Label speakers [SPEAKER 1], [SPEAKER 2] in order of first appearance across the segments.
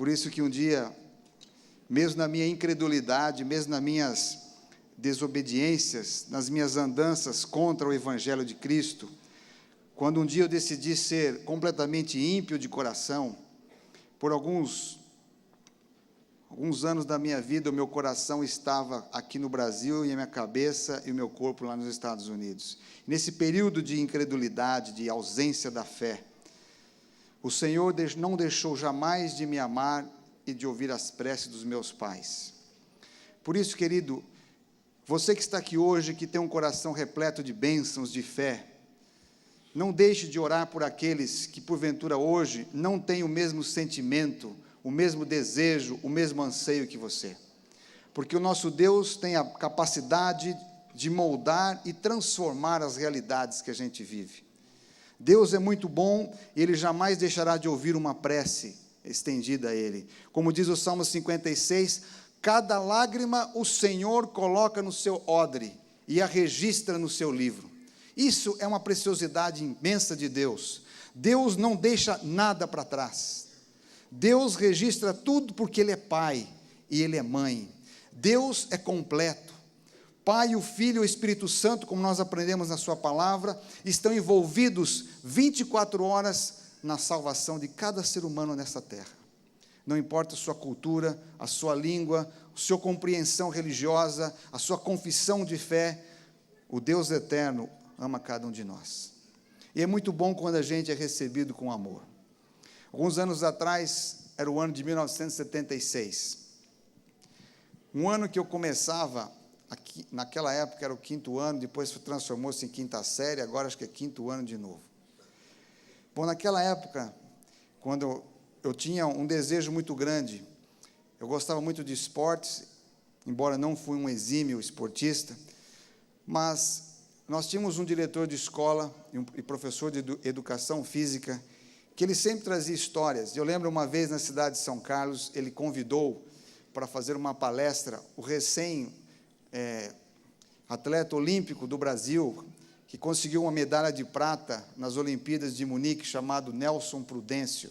[SPEAKER 1] Por isso que um dia, mesmo na minha incredulidade, mesmo nas minhas desobediências, nas minhas andanças contra o Evangelho de Cristo, quando um dia eu decidi ser completamente ímpio de coração, por alguns anos da minha vida, o meu coração estava aqui no Brasil, e a minha cabeça e o meu corpo lá nos Estados Unidos. Nesse período de incredulidade, de ausência da fé, o Senhor não deixou jamais de me amar e de ouvir as preces dos meus pais. Por isso, querido, você que está aqui hoje, que tem um coração repleto de bênçãos, de fé, não deixe de orar por aqueles que, porventura, hoje, não têm o mesmo sentimento, o mesmo desejo, o mesmo anseio que você. Porque o nosso Deus tem a capacidade de moldar e transformar as realidades que a gente vive. Deus é muito bom e Ele jamais deixará de ouvir uma prece estendida a Ele. Como diz o Salmo 56, cada lágrima o Senhor coloca no seu odre e a registra no seu livro. Isso é uma preciosidade imensa de Deus. Deus não deixa nada para trás. Deus registra tudo porque Ele é Pai e Ele é Mãe. Deus é completo. Pai, o Filho e o Espírito Santo, como nós aprendemos na sua palavra, estão envolvidos 24 horas na salvação de cada ser humano nessa terra. Não importa a sua cultura, a sua língua, a sua compreensão religiosa, a sua confissão de fé, o Deus eterno ama cada um de nós. E é muito bom quando a gente é recebido com amor. Alguns anos atrás, era o ano de 1976. Um ano que eu começava, aqui, naquela época era o 5º ano, depois transformou-se em 5ª série, agora acho que é 5º ano de novo. Bom, naquela época, quando eu tinha um desejo muito grande, eu gostava muito de esportes, embora não fui um exímio esportista, mas nós tínhamos um diretor de escola e professor de educação física, que ele sempre trazia histórias. Eu lembro uma vez na cidade de São Carlos, ele convidou para fazer uma palestra o atleta olímpico do Brasil, que conseguiu uma medalha de prata nas Olimpíadas de Munique, chamado Nelson Prudêncio.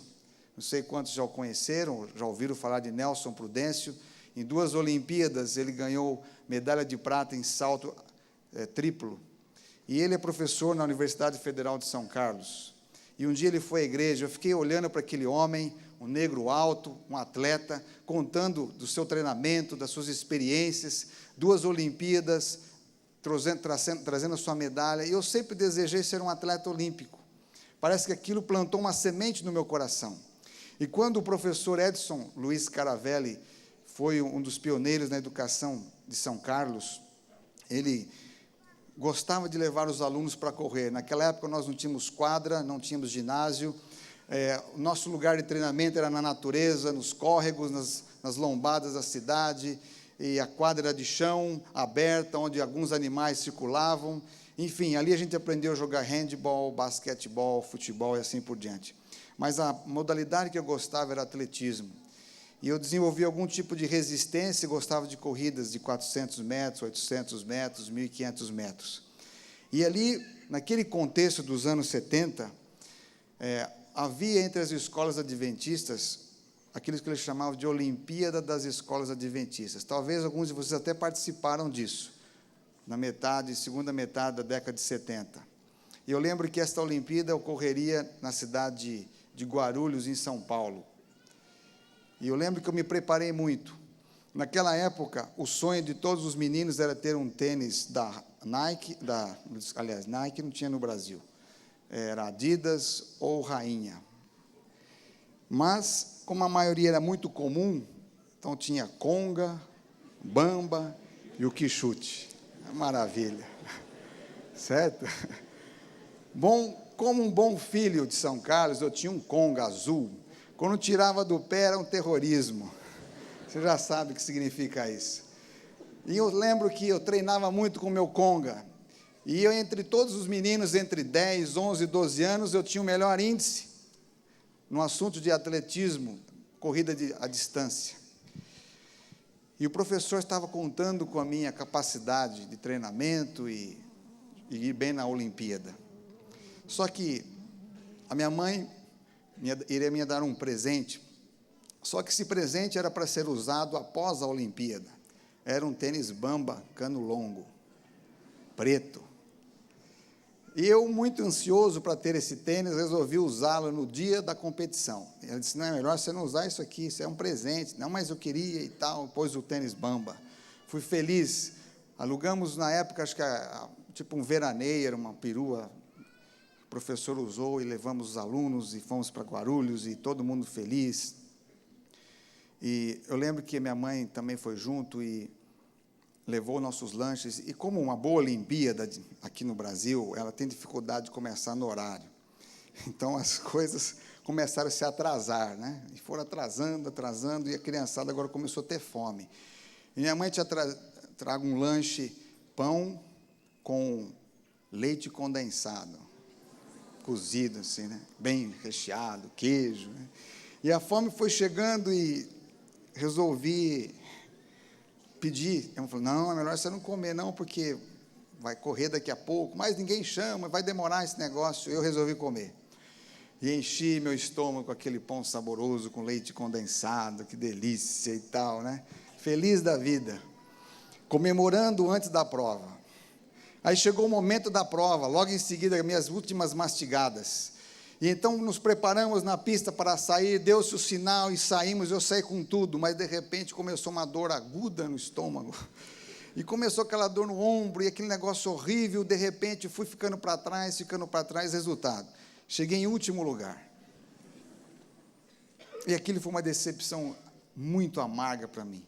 [SPEAKER 1] Não sei quantos já o conheceram, já ouviram falar de Nelson Prudêncio. Em 2 Olimpíadas, ele ganhou medalha de prata em salto triplo. E ele é professor na Universidade Federal de São Carlos. E um dia ele foi à igreja, eu fiquei olhando para aquele homem, um negro alto, um atleta, contando do seu treinamento, das suas experiências, 2 Olimpíadas, trazendo a sua medalha, e eu sempre desejei ser um atleta olímpico. Parece que aquilo plantou uma semente no meu coração. E quando o professor Edson Luiz Caravelli foi um dos pioneiros na educação de São Carlos, ele gostava de levar os alunos para correr. Naquela época nós não tínhamos quadra, não tínhamos ginásio, o nosso lugar de treinamento era na natureza, nos córregos, nas lombadas da cidade, e a quadra era de chão, aberta, onde alguns animais circulavam. Enfim, ali a gente aprendeu a jogar handebol, basquetebol, futebol e assim por diante. Mas a modalidade que eu gostava era atletismo. E eu desenvolvi algum tipo de resistência e gostava de corridas de 400 metros, 800 metros, 1.500 metros. E ali, naquele contexto dos anos 70, havia entre as escolas adventistas aqueles que eles chamavam de Olimpíada das Escolas Adventistas. Talvez alguns de vocês até participaram disso, na segunda metade da década de 70. E eu lembro que esta Olimpíada ocorreria na cidade de Guarulhos, em São Paulo. E eu lembro que eu me preparei muito. Naquela época, o sonho de todos os meninos era ter um tênis da Nike, aliás, Nike não tinha no Brasil, era Adidas ou Rainha. Mas, como a maioria era muito comum, então tinha Conga, Bamba e o Quixute. Maravilha. Certo? Bom, como um bom filho de São Carlos, eu tinha um Conga azul. Quando tirava do pé, era um terrorismo. Você já sabe o que significa isso. E eu lembro que eu treinava muito com o meu Conga. E eu, entre todos os meninos, entre 10, 11 e 12 anos, eu tinha o melhor índice no assunto de atletismo, corrida à distância. E o professor estava contando com a minha capacidade de treinamento e ir bem na Olimpíada. Só que a minha mãe iria me dar um presente Só que esse presente era para ser usado após a Olimpíada. Era um tênis Bamba, cano longo, preto. E eu, muito ansioso para ter esse tênis, resolvi usá-lo no dia da competição. Ele disse, não, é melhor você não usar isso aqui, isso é um presente. Não, mas eu queria e tal, pôs o tênis Bamba. Fui feliz. Alugamos, na época, acho que tipo um veraneio, uma perua. O professor usou e levamos os alunos e fomos para Guarulhos e todo mundo feliz. E eu lembro que minha mãe também foi junto e levou nossos lanches. E como uma boa Olimpíada aqui no Brasil, ela tem dificuldade de começar no horário. Então, as coisas começaram a se atrasar, né? E foram atrasando, e a criançada agora começou a ter fome. E minha mãe tinha trago um lanche, pão com leite condensado, cozido assim, né? Bem recheado, queijo, né? E a fome foi chegando e resolvi pedir. Ela falou, não, é melhor você não comer não, porque vai correr daqui a pouco, mas ninguém chama, vai demorar esse negócio. Eu resolvi comer. E enchi meu estômago com aquele pão saboroso, com leite condensado, que delícia e tal, né? Feliz da vida, comemorando antes da prova. Aí chegou o momento da prova, logo em seguida, minhas últimas mastigadas. E então nos preparamos na pista para sair, deu-se o sinal e saímos, eu saí com tudo, mas de repente começou uma dor aguda no estômago. E começou aquela dor no ombro, e aquele negócio horrível, de repente fui ficando para trás, resultado. Cheguei em último lugar. E aquilo foi uma decepção muito amarga para mim.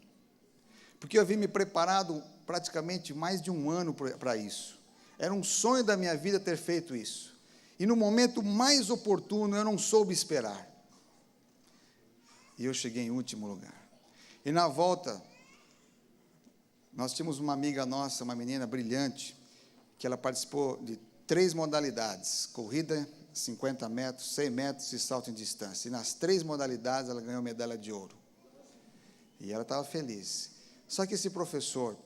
[SPEAKER 1] Porque eu havia me preparado praticamente mais de um ano para isso. Era um sonho da minha vida ter feito isso. E no momento mais oportuno, eu não soube esperar. E eu cheguei em último lugar. E na volta, nós tínhamos uma amiga nossa, uma menina brilhante, que ela participou de 3 modalidades, corrida, 50 metros, 100 metros e salto em distância. E nas 3 modalidades, ela ganhou medalha de ouro. E ela estava feliz. Só que esse professor,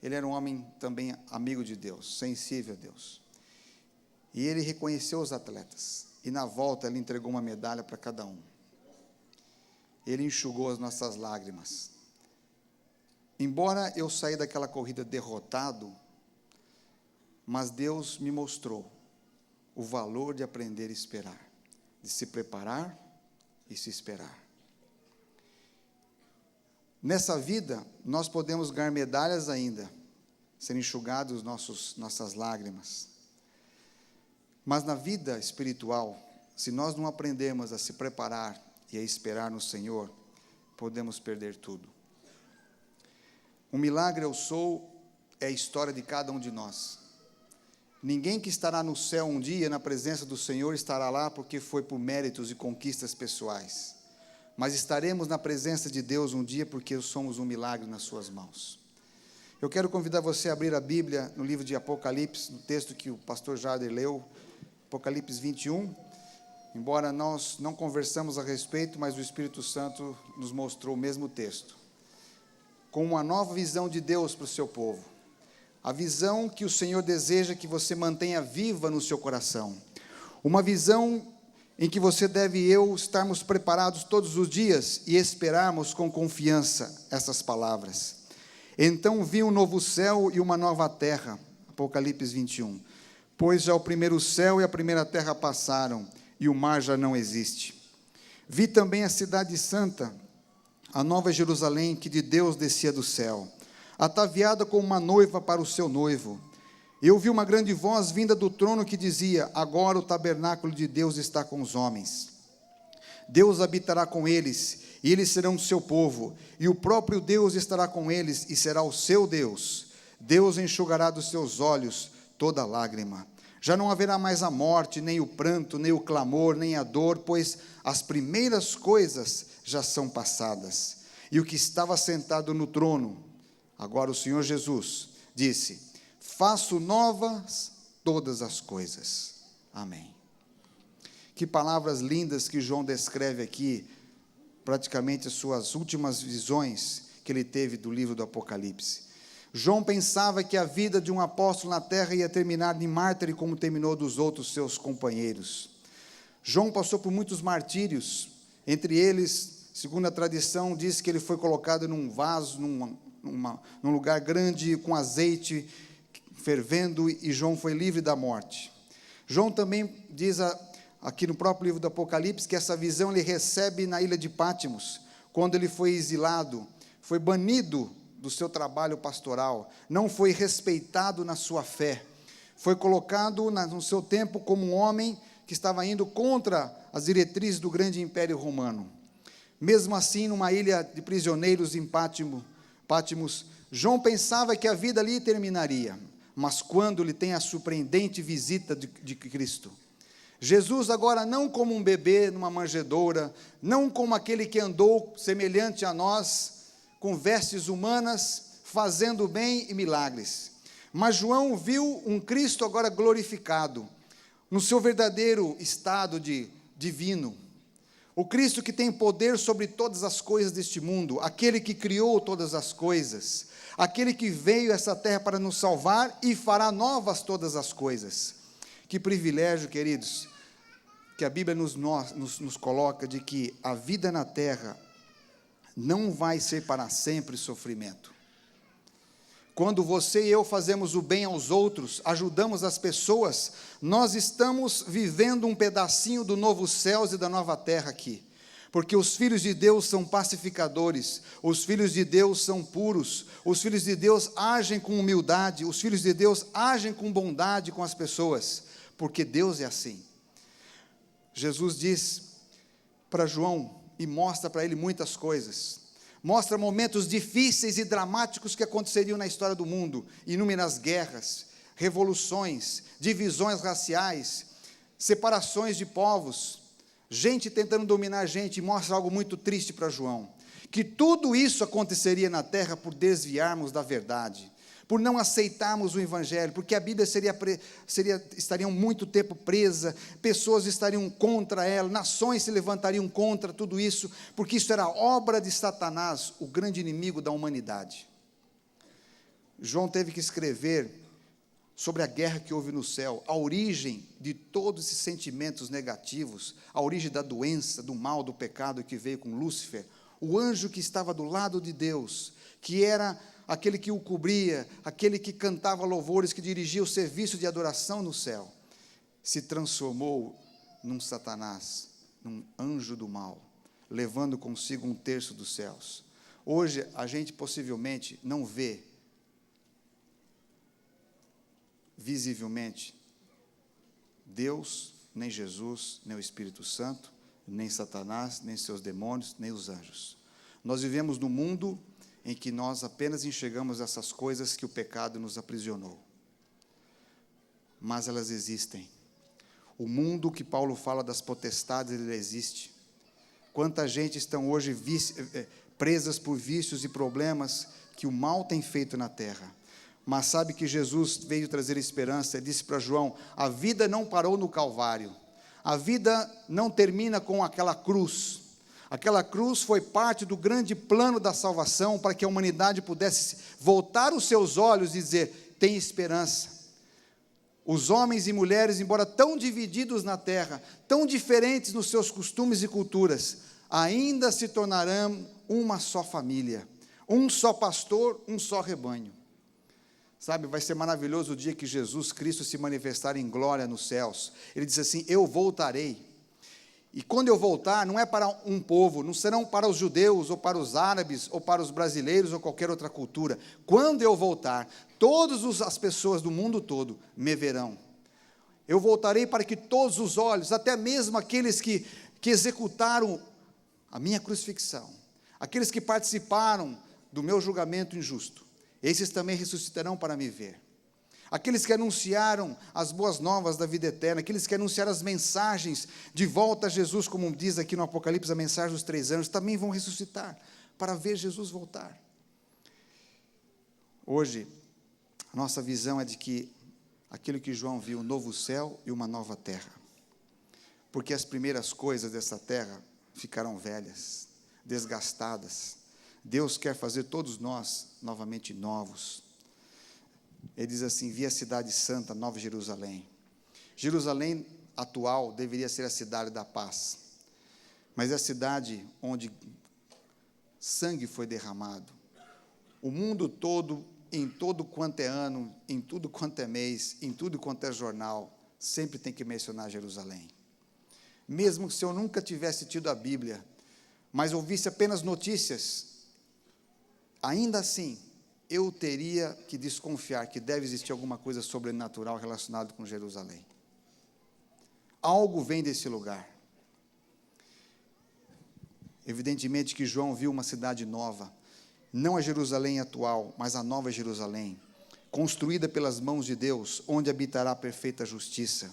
[SPEAKER 1] ele era um homem também amigo de Deus, sensível a Deus. E ele reconheceu os atletas. E na volta ele entregou uma medalha para cada um. Ele enxugou as nossas lágrimas. Embora eu saí daquela corrida derrotado, mas Deus me mostrou o valor de aprender a esperar, de se preparar e se esperar. Nessa vida, nós podemos ganhar medalhas ainda, ser enxugados nossas lágrimas. Mas na vida espiritual, se nós não aprendermos a se preparar e a esperar no Senhor, podemos perder tudo. Um milagre eu sou é a história de cada um de nós. Ninguém que estará no céu um dia, na presença do Senhor, estará lá porque foi por méritos e conquistas pessoais. Mas estaremos na presença de Deus um dia porque somos um milagre nas suas mãos. Eu quero convidar você a abrir a Bíblia no livro de Apocalipse, no texto que o pastor Jader leu, Apocalipse 21, embora nós não conversamos a respeito, mas o Espírito Santo nos mostrou o mesmo texto, com uma nova visão de Deus para o seu povo, a visão que o Senhor deseja que você mantenha viva no seu coração, uma visão em que você deve e eu estarmos preparados todos os dias e esperarmos com confiança essas palavras. Então vi um novo céu e uma nova terra, Apocalipse 21, pois já o primeiro céu e a primeira terra passaram, e o mar já não existe. Vi também a cidade santa, a nova Jerusalém, que de Deus descia do céu, ataviada como uma noiva para o seu noivo. Eu vi uma grande voz vinda do trono que dizia, agora o tabernáculo de Deus está com os homens. Deus habitará com eles, e eles serão o seu povo, e o próprio Deus estará com eles, e será o seu Deus. Deus enxugará dos seus olhos toda lágrima. Já não haverá mais a morte, nem o pranto, nem o clamor, nem a dor, pois as primeiras coisas já são passadas. E o que estava sentado no trono, agora o Senhor Jesus, disse, faço novas todas as coisas. Amém. Que palavras lindas que João descreve aqui, praticamente as suas últimas visões que ele teve do livro do Apocalipse. João pensava que a vida de um apóstolo na terra ia terminar em mártir como terminou dos outros seus companheiros. João passou por muitos martírios, entre eles Segundo a tradição, diz que ele foi colocado num vaso, num lugar grande, com azeite fervendo, e João foi livre da morte. João também diz aqui no próprio livro do Apocalipse que essa visão ele recebe na ilha de Pátimos, quando ele foi exilado, foi banido do seu trabalho pastoral, não foi respeitado na sua fé, foi colocado no seu tempo como um homem que estava indo contra as diretrizes do grande império romano. Mesmo assim, numa ilha de prisioneiros em Pátimos, João pensava que a vida ali terminaria, mas quando ele tem a surpreendente visita de Cristo, Jesus agora não como um bebê numa manjedoura, não como aquele que andou semelhante a nós, com vestes humanas, fazendo bem e milagres, mas João viu um Cristo agora glorificado, no seu verdadeiro estado de divino, o Cristo que tem poder sobre todas as coisas deste mundo, aquele que criou todas as coisas, aquele que veio a essa terra para nos salvar e fará novas todas as coisas. Que privilégio, queridos, que a Bíblia nos coloca de que a vida na terra não vai ser para sempre sofrimento. Quando você e eu fazemos o bem aos outros, ajudamos as pessoas, nós estamos vivendo um pedacinho do novo céus e da nova terra aqui. Porque os filhos de Deus são pacificadores, os filhos de Deus são puros, os filhos de Deus agem com humildade, os filhos de Deus agem com bondade com as pessoas, porque Deus é assim. Jesus diz para João, e mostra para ele muitas coisas, mostra momentos difíceis e dramáticos que aconteceriam na história do mundo, inúmeras guerras, revoluções, divisões raciais, separações de povos, gente tentando dominar gente, mostra algo muito triste para João, que tudo isso aconteceria na terra por desviarmos da verdade, por não aceitarmos o Evangelho, porque a Bíblia estaria muito tempo presa, pessoas estariam contra ela, nações se levantariam contra tudo isso, porque isso era obra de Satanás, o grande inimigo da humanidade. João teve que escrever sobre a guerra que houve no céu, a origem de todos esses sentimentos negativos, a origem da doença, do mal, do pecado que veio com Lúcifer, o anjo que estava do lado de Deus, que era aquele que o cobria, aquele que cantava louvores, que dirigia o serviço de adoração no céu, se transformou num Satanás, num anjo do mal, levando consigo 1/3 dos céus. Hoje, a gente possivelmente não vê, visivelmente, Deus, nem Jesus, nem o Espírito Santo, nem Satanás, nem seus demônios, nem os anjos. Nós vivemos num mundo em que nós apenas enxergamos essas coisas que o pecado nos aprisionou. Mas elas existem. O mundo que Paulo fala das potestades, ele existe. Quanta gente estão hoje presas por vícios e problemas que o mal tem feito na terra. Mas sabe que Jesus veio trazer esperança, ele disse para João, a vida não parou no Calvário. A vida não termina com aquela cruz. Aquela cruz foi parte do grande plano da salvação, para que a humanidade pudesse voltar os seus olhos e dizer, tem esperança. Os homens e mulheres, embora tão divididos na terra, tão diferentes nos seus costumes e culturas, ainda se tornarão uma só família, um só pastor, um só rebanho. Sabe, vai ser maravilhoso o dia que Jesus Cristo se manifestar em glória nos céus. Ele diz assim, eu voltarei. E quando eu voltar, não é para um povo, não serão para os judeus, ou para os árabes, ou para os brasileiros, ou qualquer outra cultura. Quando eu voltar, todas as pessoas do mundo todo me verão. Eu voltarei para que todos os olhos, até mesmo aqueles que executaram a minha crucifixão, aqueles que participaram do meu julgamento injusto, esses também ressuscitarão para me ver. Aqueles que anunciaram as boas novas da vida eterna, aqueles que anunciaram as mensagens de volta a Jesus, como diz aqui no Apocalipse, a mensagem dos 3 anos, também vão ressuscitar, para ver Jesus voltar. Hoje, a nossa visão é de que aquilo que João viu, um novo céu e uma nova terra, porque as primeiras coisas dessa terra ficaram velhas, desgastadas. Deus quer fazer todos nós novamente novos. Ele diz assim, vi a cidade santa, Nova Jerusalém. Jerusalém atual deveria ser a cidade da paz, mas é a cidade onde sangue foi derramado. O mundo todo, em todo quanto é ano, em tudo quanto é mês, em tudo quanto é jornal, sempre tem que mencionar Jerusalém. Mesmo que se eu nunca tivesse tido a Bíblia, mas ouvisse apenas notícias, ainda assim, eu teria que desconfiar que deve existir alguma coisa sobrenatural relacionada com Jerusalém. Algo vem desse lugar. Evidentemente que João viu uma cidade nova, não a Jerusalém atual, mas a nova Jerusalém, construída pelas mãos de Deus, onde habitará a perfeita justiça.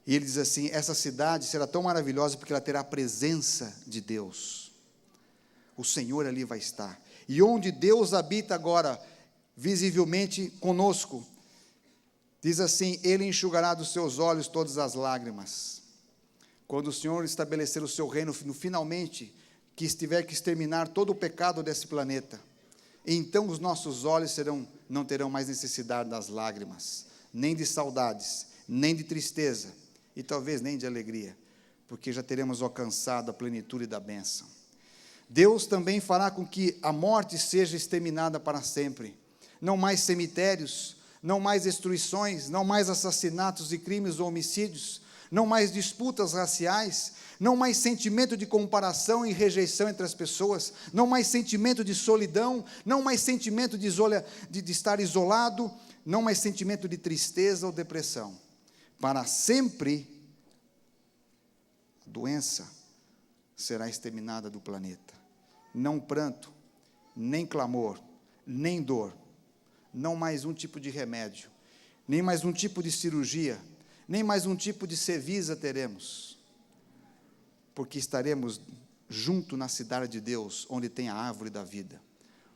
[SPEAKER 1] E ele diz assim, essa cidade será tão maravilhosa porque ela terá a presença de Deus. O Senhor ali vai estar. E onde Deus habita agora, visivelmente conosco, diz assim, Ele enxugará dos seus olhos todas as lágrimas. Quando o Senhor estabelecer o seu reino, finalmente, que estiver que exterminar todo o pecado desse planeta, então os nossos olhos não terão mais necessidade das lágrimas, nem de saudades, nem de tristeza, e talvez nem de alegria, porque já teremos alcançado a plenitude da bênção. Deus também fará com que a morte seja exterminada para sempre. Não mais cemitérios, não mais destruições, não mais assassinatos e crimes ou homicídios, não mais disputas raciais, não mais sentimento de comparação e rejeição entre as pessoas, não mais sentimento de solidão, não mais sentimento de estar isolado, não mais sentimento de tristeza ou depressão. Para sempre, a doença será exterminada do planeta. Não pranto, nem clamor, nem dor, não mais um tipo de remédio, nem mais um tipo de cirurgia, nem mais um tipo de Cevisa teremos, porque estaremos junto na cidade de Deus, onde tem a árvore da vida,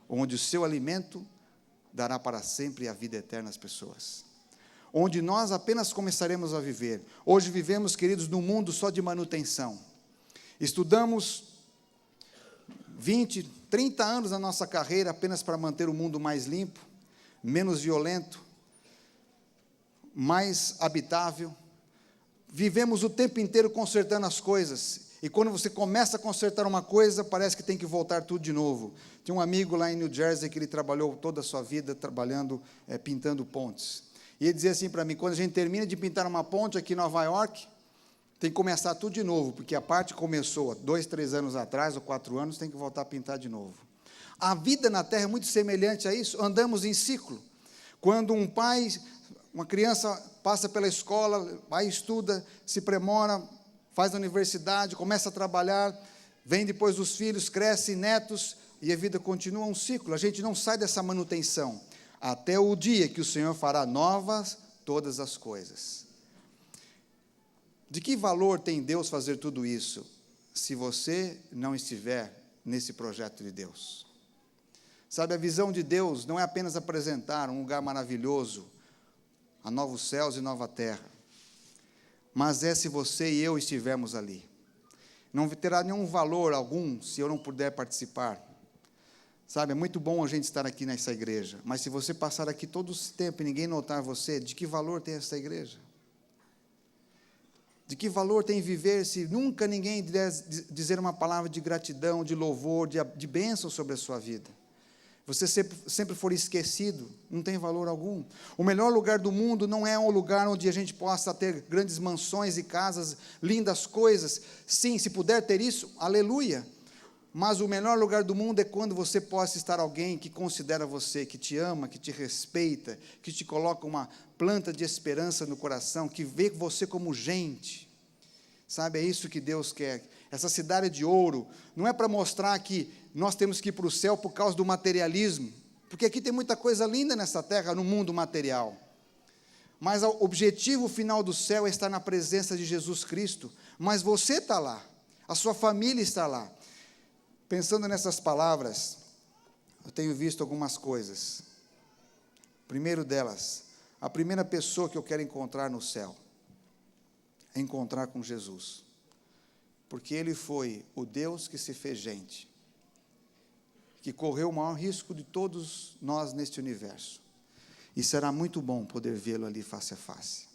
[SPEAKER 1] onde o seu alimento dará para sempre a vida eterna às pessoas, onde nós apenas começaremos a viver. Hoje vivemos, queridos, num mundo só de manutenção. Estudamos 20, 30 anos da nossa carreira apenas para manter o mundo mais limpo, menos violento, mais habitável. Vivemos o tempo inteiro consertando as coisas, e quando você começa a consertar uma coisa, parece que tem que voltar tudo de novo. Tinha um amigo lá em New Jersey, que ele trabalhou toda a sua vida, pintando pontes, e ele dizia assim para mim, quando a gente termina de pintar uma ponte aqui em Nova York, tem que começar tudo de novo, porque a parte começou 2, 3 anos atrás, ou 4 anos, tem que voltar a pintar de novo. A vida na Terra é muito semelhante a isso, andamos em ciclo. Quando uma criança passa pela escola, vai, estuda, se premora, faz a universidade, começa a trabalhar, vem depois os filhos, crescem, netos, e a vida continua um ciclo. A gente não sai dessa manutenção, até o dia que o Senhor fará novas todas as coisas. De que valor tem Deus fazer tudo isso, se você não estiver nesse projeto de Deus? Sabe, a visão de Deus não é apenas apresentar um lugar maravilhoso, a novos céus e nova terra, mas é se você e eu estivermos ali. Não terá nenhum valor algum se eu não puder participar. Sabe, é muito bom a gente estar aqui nessa igreja, mas se você passar aqui todo esse tempo e ninguém notar você, de que valor tem essa igreja? De que valor tem viver se nunca ninguém dizer uma palavra de gratidão, de louvor, de bênção sobre a sua vida? Você sempre for esquecido, não tem valor algum. O melhor lugar do mundo não é um lugar onde a gente possa ter grandes mansões e casas, lindas coisas. Sim, se puder ter isso, aleluia. Mas o melhor lugar do mundo é quando você possa estar alguém que considera você, que te ama, que te respeita, que te coloca uma planta de esperança no coração, que vê você como gente. Sabe, é isso que Deus quer. Essa cidade de ouro não é para mostrar que nós temos que ir para o céu por causa do materialismo, porque aqui tem muita coisa linda nessa terra, no mundo material. Mas o objetivo final do céu é estar na presença de Jesus Cristo. Mas você está lá, a sua família está lá. Pensando nessas palavras, eu tenho visto algumas coisas. Primeiro delas, a primeira pessoa que eu quero encontrar no céu é encontrar com Jesus, porque Ele foi o Deus que se fez gente, que correu o maior risco de todos nós neste universo, e será muito bom poder vê-lo ali face a face.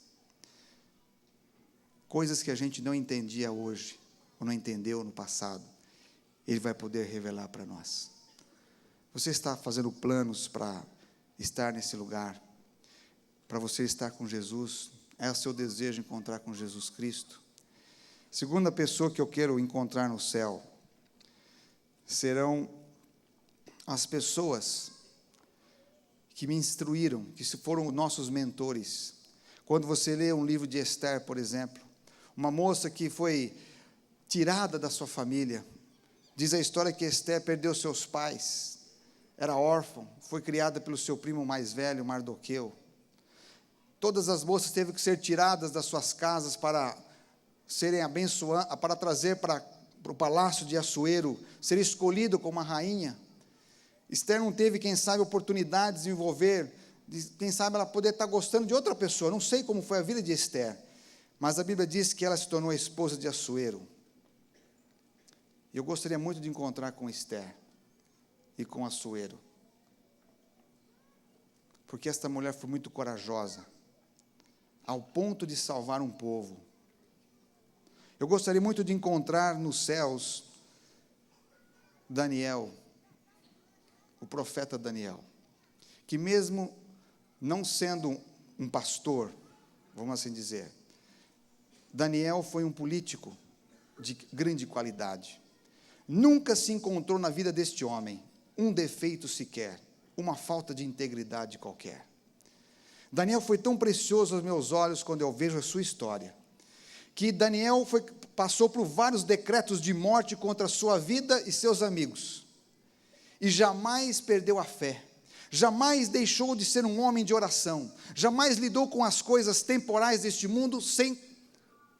[SPEAKER 1] Coisas que a gente não entendia hoje, ou não entendeu no passado, Ele vai poder revelar para nós. Você está fazendo planos para estar nesse lugar? Para você estar com Jesus? É o seu desejo encontrar com Jesus Cristo? Segunda pessoa que eu quero encontrar no céu serão as pessoas que me instruíram, que foram nossos mentores. Quando você lê um livro de Esther, por exemplo, uma moça que foi tirada da sua família, diz a história que Esther perdeu seus pais, era órfã, foi criada pelo seu primo mais velho, Mardoqueu. Todas as moças teve que ser tiradas das suas casas para serem abençoadas, para trazer para o palácio de Assuero, ser escolhido como uma rainha. Esther não teve, quem sabe, oportunidade de desenvolver, quem sabe ela poder estar gostando de outra pessoa. Não sei como foi a vida de Esther, mas a Bíblia diz que ela se tornou a esposa de Assuero. Eu gostaria muito de encontrar com Esther e com Assuero, porque esta mulher foi muito corajosa, ao ponto de salvar um povo. Eu gostaria muito de encontrar nos céus Daniel, o profeta Daniel, que mesmo não sendo um pastor, vamos assim dizer, Daniel foi um político de grande qualidade. Nunca se encontrou na vida deste homem um defeito sequer, uma falta de integridade qualquer. Daniel foi tão precioso aos meus olhos quando eu vejo a sua história, que Daniel passou por vários decretos de morte contra a sua vida e seus amigos, e jamais perdeu a fé, jamais deixou de ser um homem de oração, jamais lidou com as coisas temporais deste mundo sem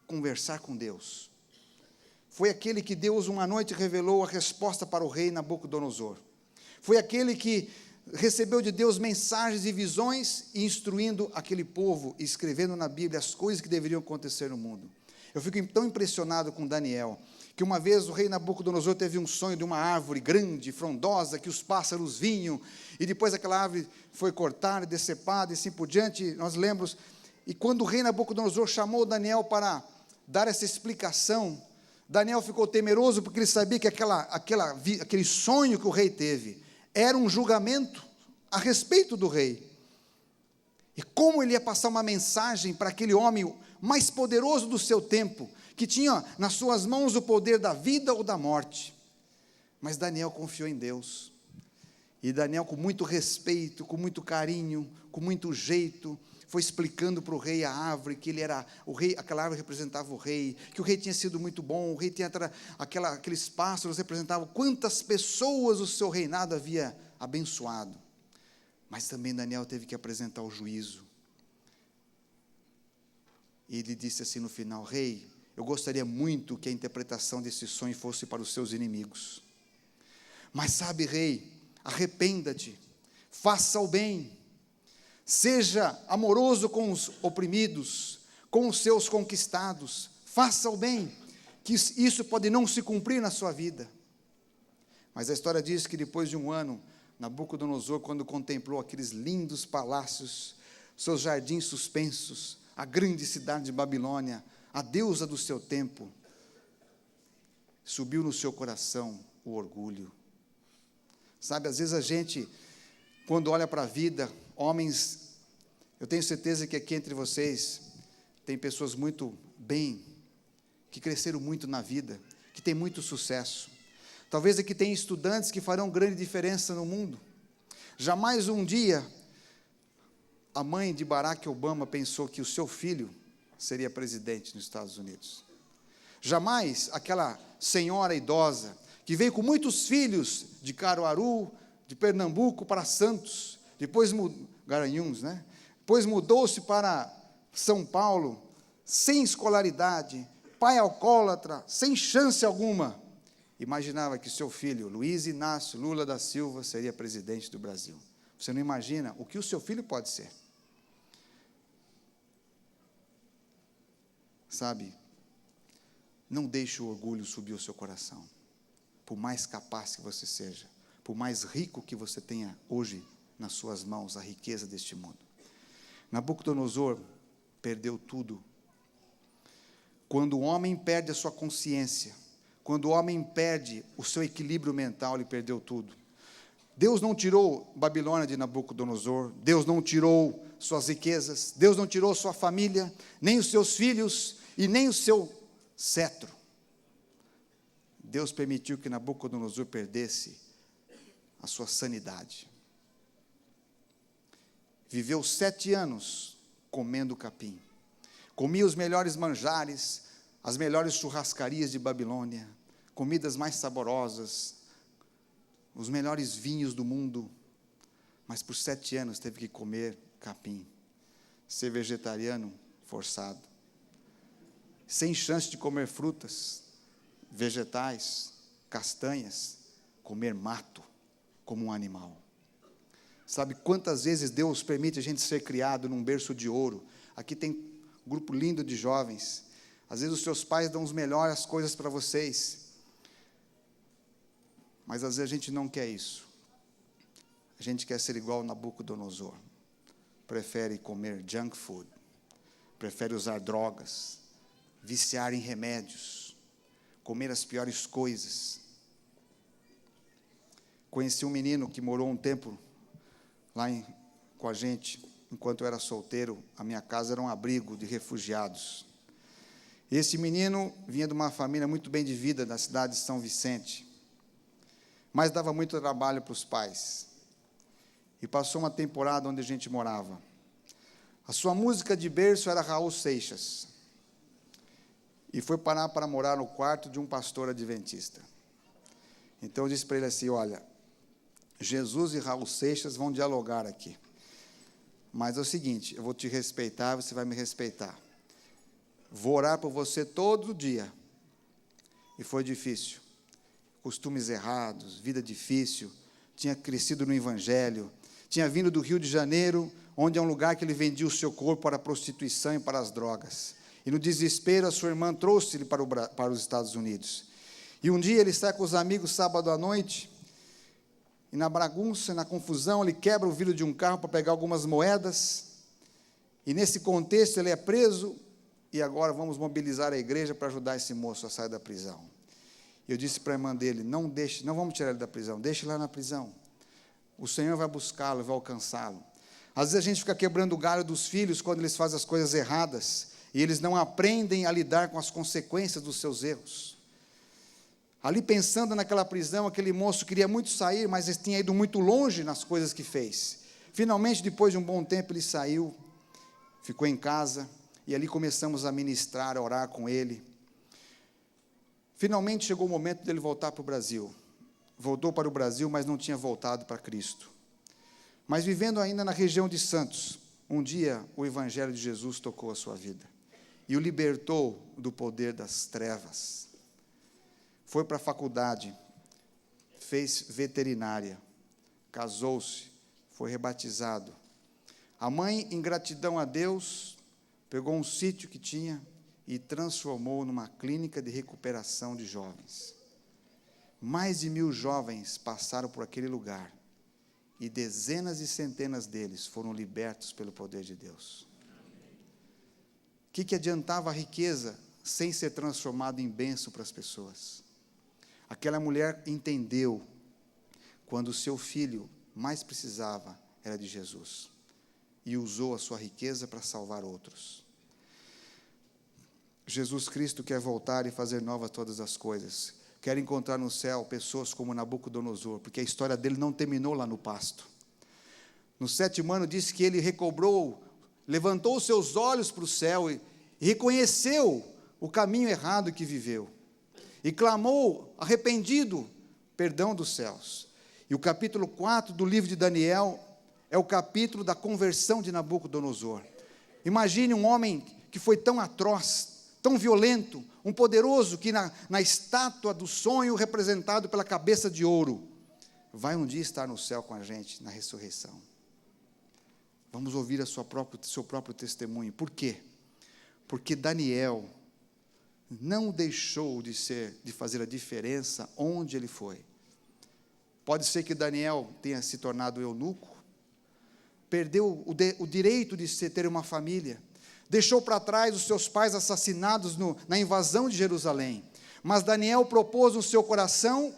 [SPEAKER 1] conversar com Deus. Foi aquele que Deus uma noite revelou a resposta para o rei Nabucodonosor. Foi aquele que recebeu de Deus mensagens e visões, instruindo aquele povo, e escrevendo na Bíblia as coisas que deveriam acontecer no mundo. Eu fico tão impressionado com Daniel, que uma vez o rei Nabucodonosor teve um sonho de uma árvore grande, frondosa, que os pássaros vinham, e depois aquela árvore foi cortada, decepada, e assim por diante, nós lembramos. E quando o rei Nabucodonosor chamou Daniel para dar essa explicação, Daniel ficou temeroso, porque ele sabia que aquele sonho que o rei teve era um julgamento a respeito do rei. E como ele ia passar uma mensagem para aquele homem mais poderoso do seu tempo, que tinha nas suas mãos o poder da vida ou da morte. Mas Daniel confiou em Deus. E Daniel, com muito respeito, com muito carinho, com muito jeito, foi explicando para o rei a árvore, que ele era o rei, aquela árvore representava o rei, que o rei tinha sido muito bom, o rei tinha aqueles pássaros representavam quantas pessoas o seu reinado havia abençoado. Mas também Daniel teve que apresentar o juízo. E ele disse assim no final: rei, eu gostaria muito que a interpretação desse sonho fosse para os seus inimigos. Mas sabe, rei, arrependa-te, faça o bem, seja amoroso com os oprimidos, com os seus conquistados, faça o bem, que isso pode não se cumprir na sua vida. Mas a história diz que depois de um ano, Nabucodonosor, quando contemplou aqueles lindos palácios, seus jardins suspensos, a grande cidade de Babilônia, a deusa do seu tempo, subiu no seu coração o orgulho. Sabe, às vezes a gente, quando olha para a vida, homens, eu tenho certeza que aqui entre vocês, tem pessoas muito bem, que cresceram muito na vida, que têm muito sucesso. Talvez aqui tem estudantes que farão grande diferença no mundo. Jamais um dia, a mãe de Barack Obama pensou que o seu filho seria presidente nos Estados Unidos. Jamais aquela senhora idosa, que veio com muitos filhos de Caruaru, de Pernambuco para Santos, depois Garanhuns, né? Depois mudou-se para São Paulo, sem escolaridade, pai alcoólatra, sem chance alguma, imaginava que seu filho, Luiz Inácio Lula da Silva, seria presidente do Brasil. Você não imagina o que o seu filho pode ser. Sabe, não deixe o orgulho subir o seu coração. Por mais capaz que você seja, por mais rico que você tenha hoje nas suas mãos a riqueza deste mundo. Nabucodonosor perdeu tudo. Quando o homem perde a sua consciência, Quando o homem perde o seu equilíbrio mental, ele perdeu tudo. Deus não tirou Babilônia de Nabucodonosor, Deus não tirou suas riquezas, Deus não tirou sua família, nem os seus filhos e nem o seu cetro. Deus permitiu que Nabucodonosor perdesse a sua sanidade. Viveu 7 anos comendo capim. Comia os melhores manjares, as melhores churrascarias de Babilônia, comidas mais saborosas, os melhores vinhos do mundo, mas por 7 anos teve que comer capim, ser vegetariano forçado, sem chance de comer frutas, vegetais, castanhas, comer mato como um animal. Sabe quantas vezes Deus permite a gente ser criado num berço de ouro? Aqui tem um grupo lindo de jovens. Às vezes os seus pais dão as melhores coisas para vocês, mas às vezes a gente não quer isso. A gente quer ser igual Nabucodonosor. Prefere comer junk food, prefere usar drogas, viciar em remédios, comer as piores coisas. Conheci um menino que morou um tempo lá com a gente, enquanto eu era solteiro. A minha casa era um abrigo de refugiados. Esse menino vinha de uma família muito bem de vida, da cidade de São Vicente, mas dava muito trabalho para os pais. E passou uma temporada onde a gente morava. A sua música de berço era Raul Seixas. E foi parar para morar no quarto de um pastor adventista. Então eu disse para ele assim: olha, Jesus e Raul Seixas vão dialogar aqui. Mas é o seguinte, eu vou te respeitar, você vai me respeitar. Vou orar por você todo dia. E foi difícil. Costumes errados, vida difícil, tinha crescido no Evangelho, tinha vindo do Rio de Janeiro, onde é um lugar que ele vendia o seu corpo para a prostituição e para as drogas. E no desespero, a sua irmã trouxe-ele para os Estados Unidos. E um dia ele está com os amigos sábado à noite, e na bagunça, na confusão, ele quebra o vidro de um carro para pegar algumas moedas, e nesse contexto ele é preso, e agora vamos mobilizar a igreja para ajudar esse moço a sair da prisão. Eu disse para a irmã dele: não vamos tirar ele da prisão, deixe lá na prisão. O Senhor vai buscá-lo, vai alcançá-lo. Às vezes a gente fica quebrando o galho dos filhos quando eles fazem as coisas erradas, e eles não aprendem a lidar com as consequências dos seus erros. Ali pensando naquela prisão, aquele moço queria muito sair, mas ele tinha ido muito longe nas coisas que fez. Finalmente, depois de um bom tempo, ele saiu, ficou em casa, e ali começamos a ministrar, a orar com ele. Finalmente chegou o momento dele voltar para o Brasil. Voltou para o Brasil, mas não tinha voltado para Cristo. Mas vivendo ainda na região de Santos, um dia o Evangelho de Jesus tocou a sua vida e o libertou do poder das trevas. Foi para a faculdade, fez veterinária, casou-se, foi rebatizado. A mãe, em gratidão a Deus, pegou um sítio que tinha e transformou numa clínica de recuperação de jovens. Mais de 1000 jovens passaram por aquele lugar, e dezenas e centenas deles foram libertos pelo poder de Deus. O que adiantava a riqueza sem ser transformado em bênção para as pessoas? Aquela mulher entendeu quando o seu filho mais precisava era de Jesus, e usou a sua riqueza para salvar outros. Jesus Cristo quer voltar e fazer novas todas as coisas. Quer encontrar no céu pessoas como Nabucodonosor, porque a história dele não terminou lá no pasto. No 7º ano disse que ele recobrou, levantou os seus olhos para o céu e reconheceu o caminho errado que viveu. E clamou, arrependido, perdão dos céus. E o capítulo 4 do livro de Daniel é o capítulo da conversão de Nabucodonosor. Imagine um homem que foi tão atroz, tão violento, um poderoso que na estátua do sonho representado pela cabeça de ouro, vai um dia estar no céu com a gente, na ressurreição. Vamos ouvir seu próprio testemunho. Por quê? Porque Daniel não deixou de fazer a diferença onde ele foi. Pode ser que Daniel tenha se tornado eunuco, perdeu o direito de ter uma família, deixou para trás os seus pais assassinados na invasão de Jerusalém, Mas Daniel propôs no seu coração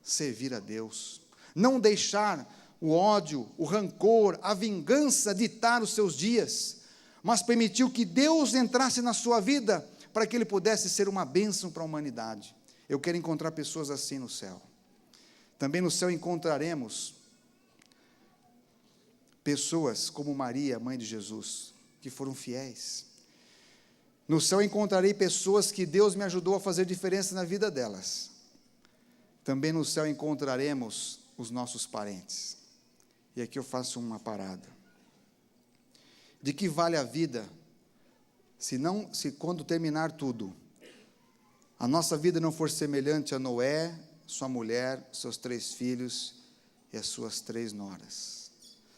[SPEAKER 1] servir a Deus, não deixar o ódio, o rancor, a vingança ditar os seus dias, mas permitiu que Deus entrasse na sua vida para que ele pudesse ser uma bênção para a humanidade. Eu quero encontrar pessoas assim no céu. Também no céu encontraremos pessoas como Maria, mãe de Jesus, que foram fiéis. No céu encontrarei pessoas que Deus me ajudou a fazer diferença na vida delas. Também no céu encontraremos os nossos parentes. E aqui eu faço uma parada. De que vale a vida se quando terminar tudo, a nossa vida não for semelhante a Noé, sua mulher, seus 3 filhos e as suas 3 noras?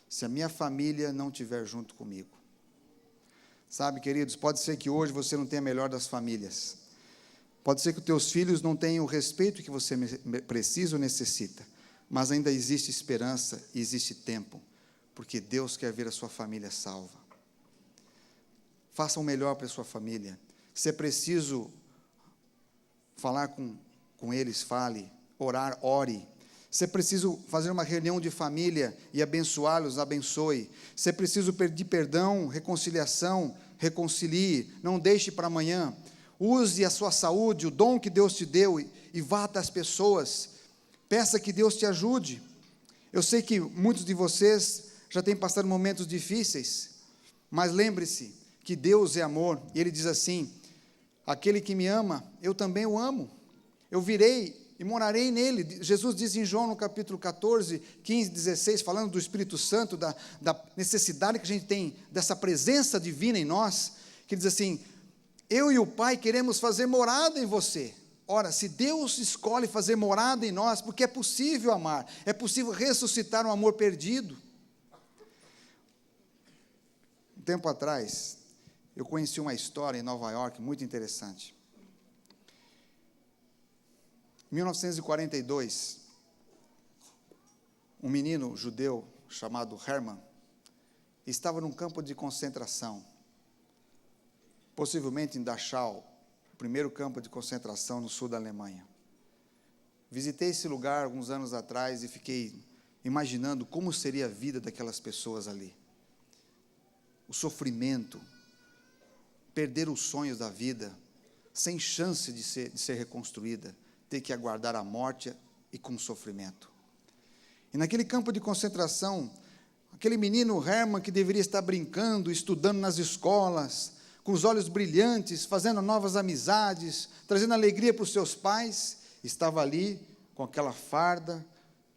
[SPEAKER 1] Se a minha família não estiver junto comigo. Sabe, queridos, pode ser que hoje você não tenha a melhor das famílias. Pode ser que os teus filhos não tenham o respeito que você precisa ou necessita. Mas ainda existe esperança e existe tempo, porque Deus quer ver a sua família salva. Faça o melhor para a sua família. Se é preciso falar com eles, fale. Orar, ore. Se é preciso fazer uma reunião de família e abençoá-los, abençoe. Se é preciso pedir perdão, reconciliação, reconcilie. Não deixe para amanhã. Use a sua saúde, o dom que Deus te deu e vá até as pessoas. Peça que Deus te ajude. Eu sei que muitos de vocês já têm passado momentos difíceis, mas lembre-se que Deus é amor, e Ele diz assim: aquele que me ama, eu também o amo. Eu virei e morarei nele. Jesus diz em João, no capítulo 14, 15, 16, falando do Espírito Santo, da necessidade que a gente tem dessa presença divina em nós, que diz assim: eu e o Pai queremos fazer morada em você. Ora, se Deus escolhe fazer morada em nós, porque é possível amar, é possível ressuscitar um amor perdido. Um tempo atrás, eu conheci uma história em Nova York muito interessante. Em 1942, um menino judeu chamado Hermann estava num campo de concentração, possivelmente em Dachau, o primeiro campo de concentração no sul da Alemanha. Visitei esse lugar alguns anos atrás e fiquei imaginando como seria a vida daquelas pessoas ali. O sofrimento, perder os sonhos da vida, sem chance de ser reconstruída, ter que aguardar a morte e com sofrimento. E naquele campo de concentração, aquele menino Hermann, que deveria estar brincando, estudando nas escolas, com os olhos brilhantes, fazendo novas amizades, trazendo alegria para os seus pais, estava ali com aquela farda,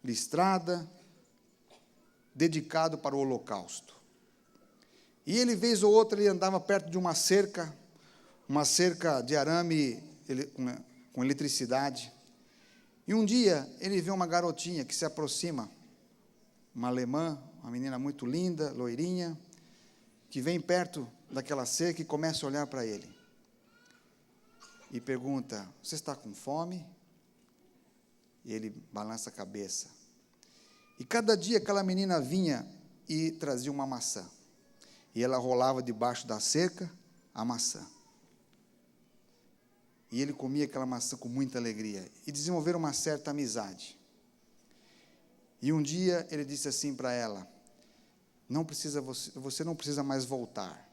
[SPEAKER 1] listrada, dedicado para o holocausto. E ele, vez ou outra, ele andava perto de uma cerca de arame com eletricidade. E um dia, ele vê uma garotinha que se aproxima, uma alemã, uma menina muito linda, loirinha, que vem perto daquela cerca e começa a olhar para ele. E pergunta: você está com fome? E ele balança a cabeça. E cada dia aquela menina vinha e trazia uma maçã. E ela rolava debaixo da cerca a maçã. E ele comia aquela maçã com muita alegria. E desenvolveram uma certa amizade. E um dia ele disse assim para ela: você não precisa mais voltar,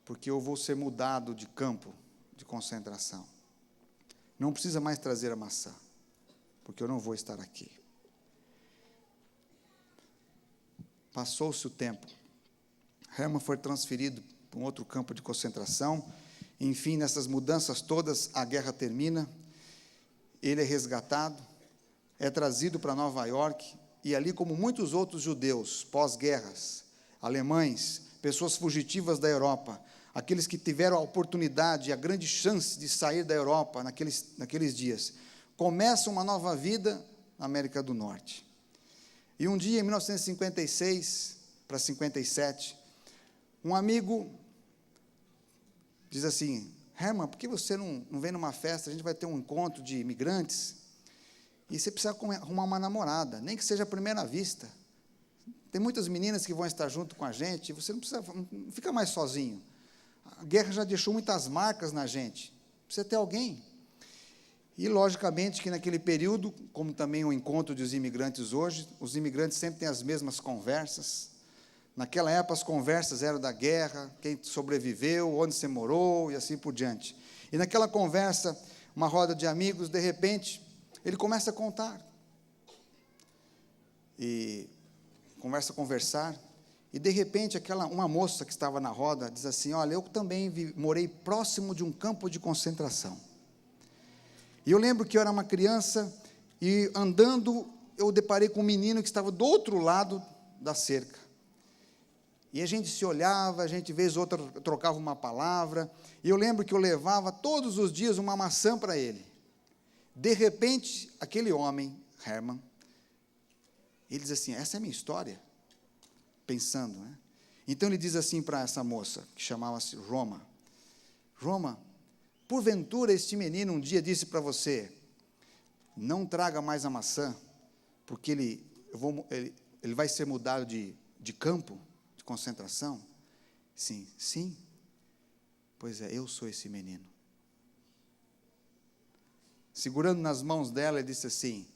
[SPEAKER 1] porque eu vou ser mudado de campo de concentração. Não precisa mais trazer a maçã, porque eu não vou estar aqui. Passou-se o tempo. Hermann foi transferido para um outro campo de concentração. Enfim, nessas mudanças todas, a guerra termina. Ele é resgatado, é trazido para Nova York, e ali, como muitos outros judeus, pós-guerras, alemães, pessoas fugitivas da Europa, aqueles que tiveram a oportunidade, a grande chance de sair da Europa naqueles dias, começam uma nova vida na América do Norte. E um dia, em 1956 para 57, um amigo diz assim: Hermann, por que você não vem numa festa? A gente vai ter um encontro de imigrantes, e você precisa arrumar uma namorada, nem que seja à primeira vista. Tem muitas meninas que vão estar junto com a gente, você não fica mais sozinho. A guerra já deixou muitas marcas na gente. Precisa ter alguém. E, logicamente, que naquele período, como também o encontro dos imigrantes hoje, os imigrantes sempre têm as mesmas conversas. Naquela época, as conversas eram da guerra, quem sobreviveu, onde você morou, e assim por diante. E naquela conversa, uma roda de amigos, de repente, ele começa a contar. E começa a conversar. E, de repente, uma moça que estava na roda diz assim, olha, eu também morei próximo de um campo de concentração. E eu lembro que eu era uma criança e, andando, eu deparei com um menino que estava do outro lado da cerca. E a gente se olhava, a gente, vez ou outra, trocava uma palavra. E eu lembro que eu levava todos os dias uma maçã para ele. De repente, aquele homem, Herman, ele diz assim, essa é a minha história. Pensando, né? Então ele diz assim para essa moça, que chamava-se Roma, Roma, porventura este menino um dia disse para você, não traga mais a maçã, porque ele vai ser mudado de campo, de concentração? Sim, sim. Pois é, eu sou esse menino. Segurando nas mãos dela, ele disse assim,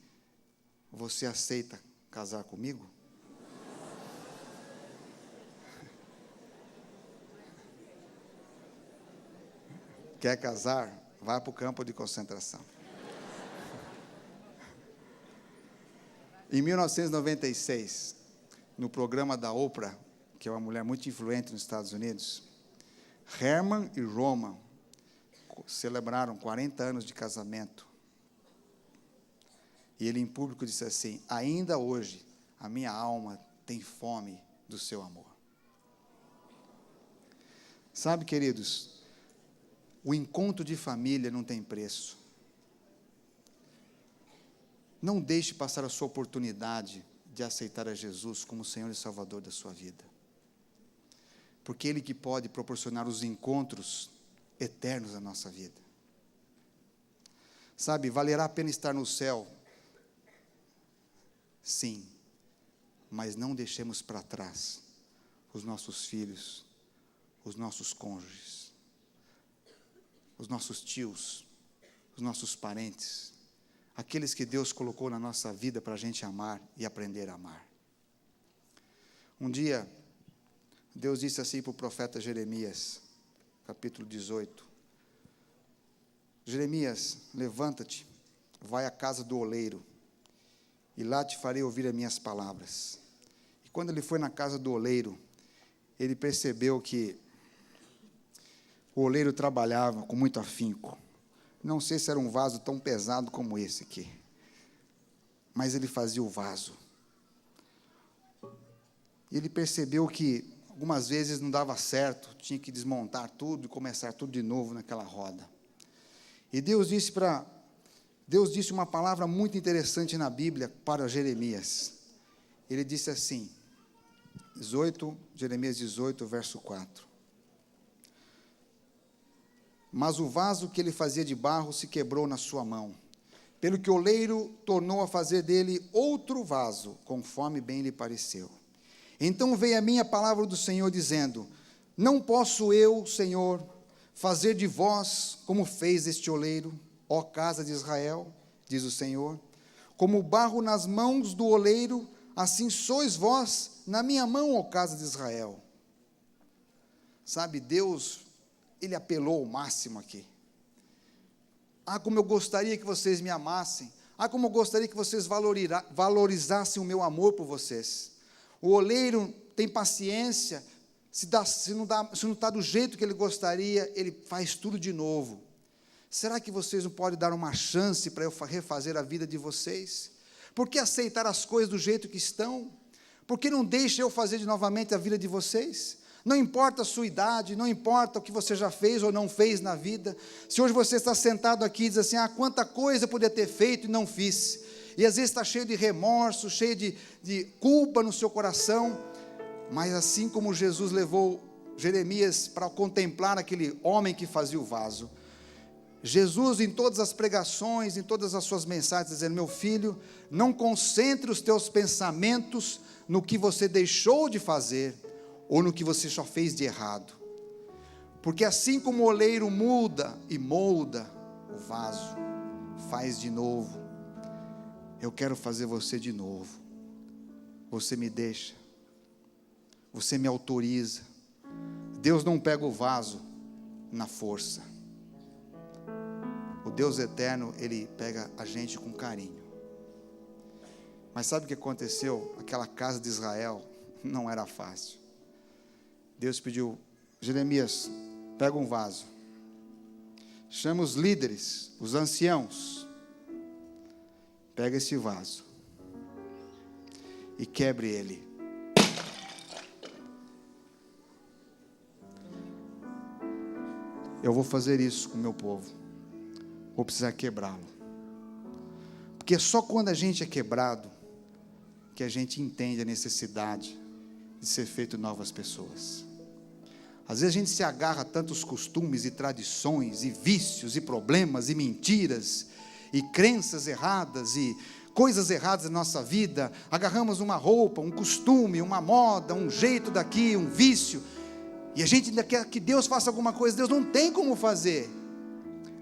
[SPEAKER 1] você aceita casar comigo? Quer casar? Vá para o campo de concentração. Em 1996, no programa da Oprah, que é uma mulher muito influente nos Estados Unidos, Herman e Roma celebraram 40 anos de casamento. E ele em público disse assim, ainda hoje a minha alma tem fome do seu amor. Sabe, queridos, o encontro de família não tem preço. Não deixe passar a sua oportunidade de aceitar a Jesus como Senhor e Salvador da sua vida. Porque Ele que pode proporcionar os encontros eternos na nossa vida. Sabe, valerá a pena estar no céu? Sim, mas não deixemos para trás os nossos filhos, os nossos cônjuges, os nossos tios, os nossos parentes, aqueles que Deus colocou na nossa vida para a gente amar e aprender a amar. Um dia, Deus disse assim para o profeta Jeremias, capítulo 18, Jeremias, levanta-te, vai à casa do oleiro, e lá te farei ouvir as minhas palavras. E quando ele foi na casa do oleiro, ele percebeu que o oleiro trabalhava com muito afinco. Não sei se era um vaso tão pesado como esse aqui, mas ele fazia o vaso. E ele percebeu que algumas vezes não dava certo, tinha que desmontar tudo e começar tudo de novo naquela roda. E Deus disse uma palavra muito interessante na Bíblia para Jeremias. Ele disse assim, Jeremias 18, verso 4. Mas o vaso que ele fazia de barro se quebrou na sua mão, pelo que o oleiro tornou a fazer dele outro vaso, conforme bem lhe pareceu. Então veio a mim a palavra do Senhor, dizendo, não posso eu, Senhor, fazer de vós como fez este oleiro, ó casa de Israel, diz o Senhor, como barro nas mãos do oleiro, assim sois vós na minha mão, ó casa de Israel. Sabe, Deus, Ele apelou ao máximo aqui. Ah, como eu gostaria que vocês me amassem. Ah, como eu gostaria que vocês valorizassem o meu amor por vocês. O oleiro tem paciência, se não está do jeito que ele gostaria, ele faz tudo de novo. Será que vocês não podem dar uma chance para eu refazer a vida de vocês? Por que aceitar as coisas do jeito que estão? Por que não deixa eu fazer novamente a vida de vocês? Não importa a sua idade, não importa o que você já fez ou não fez na vida. Se hoje você está sentado aqui e diz assim, quanta coisa eu podia ter feito e não fiz. E às vezes está cheio de remorso, cheio de culpa no seu coração. Mas assim como Jesus levou Jeremias para contemplar aquele homem que fazia o vaso, Jesus, em todas as pregações, em todas as suas mensagens, dizendo, meu filho, não concentre os teus pensamentos no que você deixou de fazer, ou no que você só fez de errado. Porque assim como o oleiro muda e molda o vaso, faz de novo, eu quero fazer você de novo. Você me deixa, você me autoriza. Deus não pega o vaso na força. O Deus eterno, Ele pega a gente com carinho. Mas sabe o que aconteceu? Aquela casa de Israel não era fácil. Deus pediu: Jeremias, pega um vaso, chama os líderes, os anciãos, pega esse vaso e quebre ele. Eu vou fazer isso com o meu povo, vou precisar quebrá-lo, porque só quando a gente é quebrado que a gente entende a necessidade de ser feito novas pessoas. Às vezes a gente se agarra a tantos costumes e tradições, e vícios, e problemas, e mentiras, e crenças erradas, e coisas erradas na nossa vida. Agarramos uma roupa, um costume, uma moda, um jeito daqui, um vício, e a gente ainda quer que Deus faça alguma coisa. Deus não tem como fazer,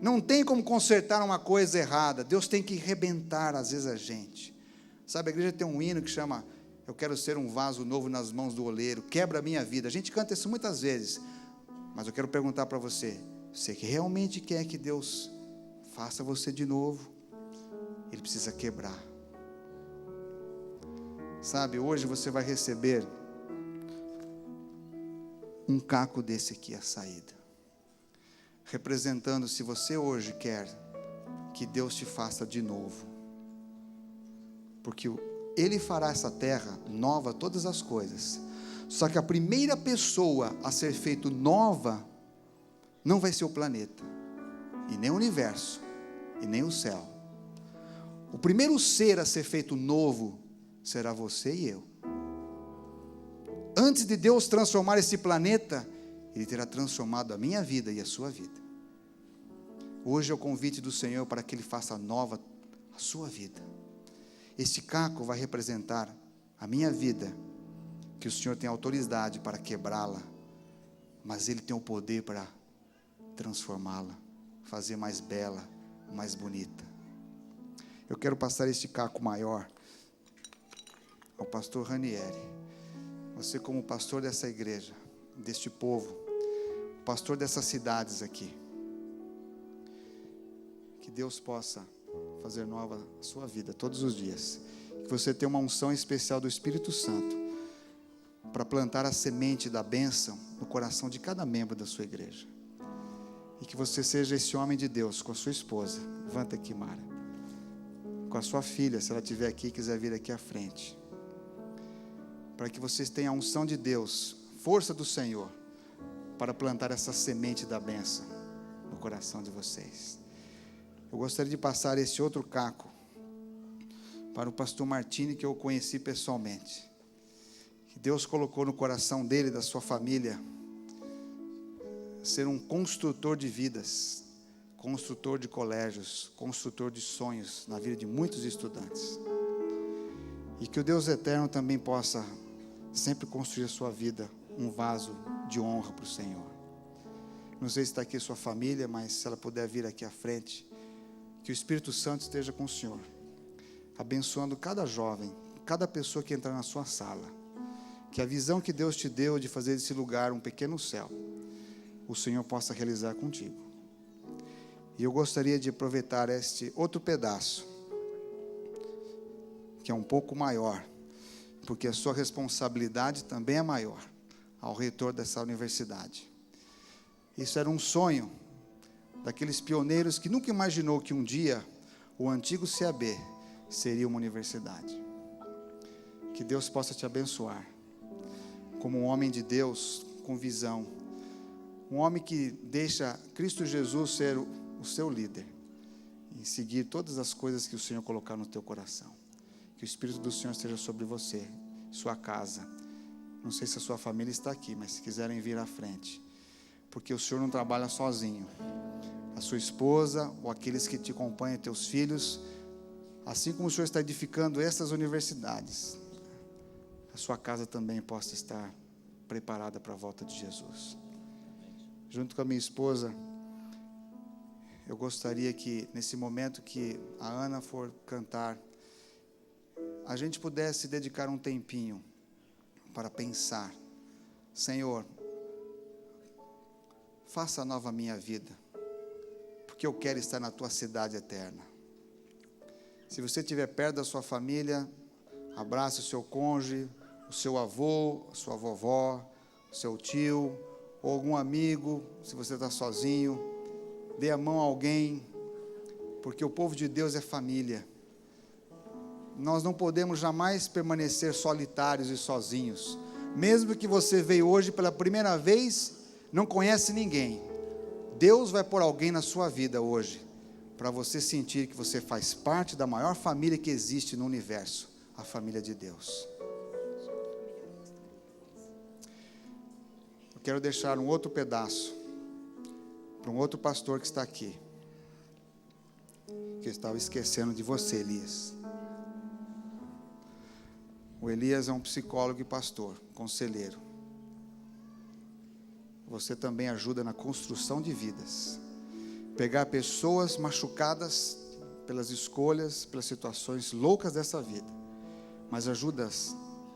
[SPEAKER 1] não tem como consertar uma coisa errada. Deus tem que rebentar às vezes a gente. Sabe, a igreja tem um hino que chama: eu quero ser um vaso novo nas mãos do oleiro, quebra a minha vida. A gente canta isso muitas vezes, mas eu quero perguntar para você: você que realmente quer que Deus faça você de novo? Ele precisa quebrar. Sabe, hoje você vai receber um caco desse aqui, a saída, representando, se você hoje quer que Deus te faça de novo, porque Ele fará essa terra nova, todas as coisas. Só que a primeira pessoa a ser feito nova não vai ser o planeta, e nem o universo, e nem o céu. O primeiro ser a ser feito novo será você e eu. Antes de Deus transformar esse planeta, Ele terá transformado a minha vida e a sua vida. Hoje é o convite do Senhor para que Ele faça nova a sua vida. Este caco vai representar a minha vida, que o Senhor tem autoridade para quebrá-la, mas Ele tem o poder para transformá-la, fazer mais bela, mais bonita. Eu quero passar este caco maior ao pastor Ranieri. Você, como pastor dessa igreja, deste povo, pastor dessas cidades aqui, que Deus possa fazer nova a sua vida todos os dias, que você tenha uma unção especial do Espírito Santo para plantar a semente da bênção no coração de cada membro da sua igreja, e que você seja esse homem de Deus com a sua esposa. Levanta aqui, Mara, com a sua filha, se ela estiver aqui e quiser vir aqui à frente, para que vocês tenham a unção de Deus, força do Senhor, para plantar essa semente da bênção no coração de vocês. Eu gostaria de passar esse outro caco para o pastor Martini, que eu conheci pessoalmente, que Deus colocou no coração dele e da sua família, ser um construtor de vidas, construtor de colégios, construtor de sonhos na vida de muitos estudantes, e que o Deus eterno também possa sempre construir a sua vida um vaso de honra para o Senhor. Não sei se está aqui sua família, mas se ela puder vir aqui à frente, que o Espírito Santo esteja com o Senhor, abençoando cada jovem, cada pessoa que entrar na sua sala, que a visão que Deus te deu de fazer desse lugar um pequeno céu, o Senhor possa realizar contigo. E eu gostaria de aproveitar este outro pedaço, que é um pouco maior, porque a sua responsabilidade também é maior, ao reitor dessa universidade. Isso era um sonho daqueles pioneiros que nunca imaginou que um dia o antigo CAB seria uma universidade. Que Deus possa te abençoar como um homem de Deus com visão, um homem que deixa Cristo Jesus ser o seu líder e seguir todas as coisas que o Senhor colocar no teu coração. Que o Espírito do Senhor esteja sobre você, sua casa. Não sei se a sua família está aqui, mas se quiserem vir à frente, porque o Senhor não trabalha sozinho. A sua esposa ou aqueles que te acompanham, teus filhos, assim como o Senhor está edificando essas universidades, a sua casa também possa estar preparada para a volta de Jesus. junto com a minha esposa, eu gostaria que, nesse momento que a Ana for cantar, a gente pudesse dedicar um tempinho para pensar: Senhor, faça nova a minha vida, porque eu quero estar na tua cidade eterna. Se você estiver perto da sua família, abrace o seu cônjuge, o seu avô, a sua vovó, o seu tio, ou algum amigo. Se você está sozinho, dê a mão a alguém, porque o povo de Deus é família. Nós não podemos jamais permanecer solitários e sozinhos. Mesmo que você veio hoje pela primeira vez, não conhece ninguém, Deus vai pôr alguém na sua vida hoje, para você sentir que você faz parte da maior família que existe no universo, a família de Deus. Eu quero deixar um outro pedaço para um outro pastor que está aqui, que eu estava esquecendo de você, Elias. O Elias é um psicólogo e pastor, conselheiro. Você também ajuda na construção de vidas. Pegar pessoas machucadas pelas escolhas, pelas situações loucas dessa vida, mas ajuda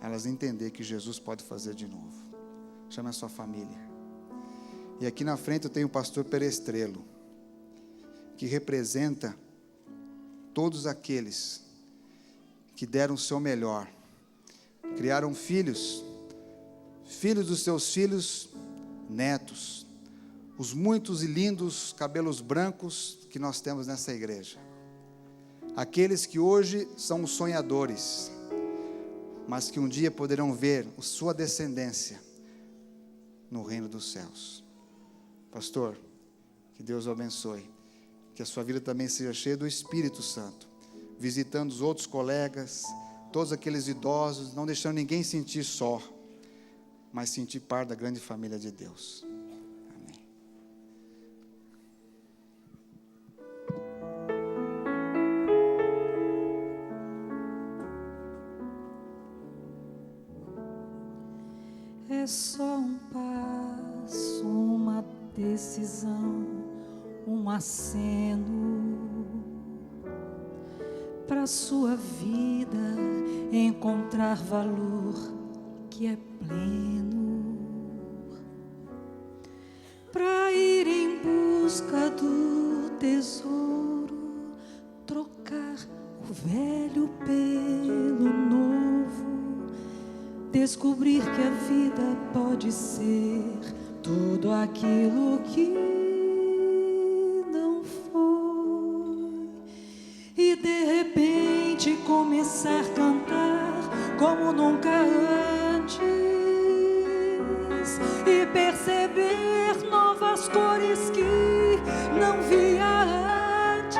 [SPEAKER 1] elas a entender que Jesus pode fazer de novo. Chame a sua família. E aqui na frente eu tenho o pastor Perestrelo, que representa todos aqueles que deram o seu melhor, criaram filhos dos seus filhos, netos, os muitos e lindos cabelos brancos que nós temos nessa igreja, aqueles que hoje são os sonhadores, mas que um dia poderão ver a sua descendência no reino dos céus. Pastor, que Deus o abençoe, que a sua vida também seja cheia do Espírito Santo, visitando os outros colegas, todos aqueles idosos, não deixando ninguém sentir só, mas sentir parte da grande família de Deus. Amém.
[SPEAKER 2] É só um passo, uma decisão, um aceno para a sua vida encontrar valor que é pleno, para ir em busca do tesouro, trocar o velho pelo novo, descobrir que a vida pode ser tudo aquilo que não foi, e de repente começar a cantar como nunca antes, e perceber novas cores que não via antes.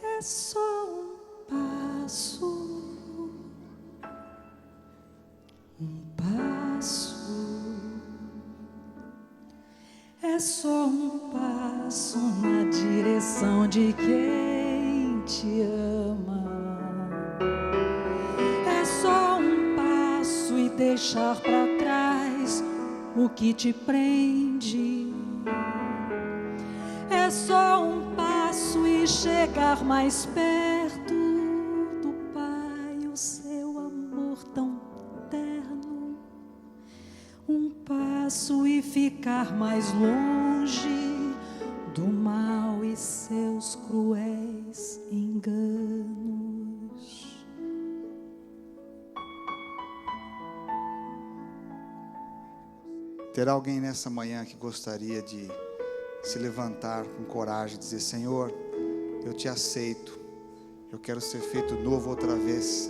[SPEAKER 2] É só um passo, é só um passo na direção de quem te ama. É só um passo e deixar para trás o que te prende. É só um passo e chegar mais perto do Pai, o seu amor tão terno. Um passo e ficar mais longe do mal e seus cruéis enganos.
[SPEAKER 1] Terá alguém nessa manhã que gostaria de se levantar com coragem e dizer: Senhor, eu te aceito, eu quero ser feito novo outra vez.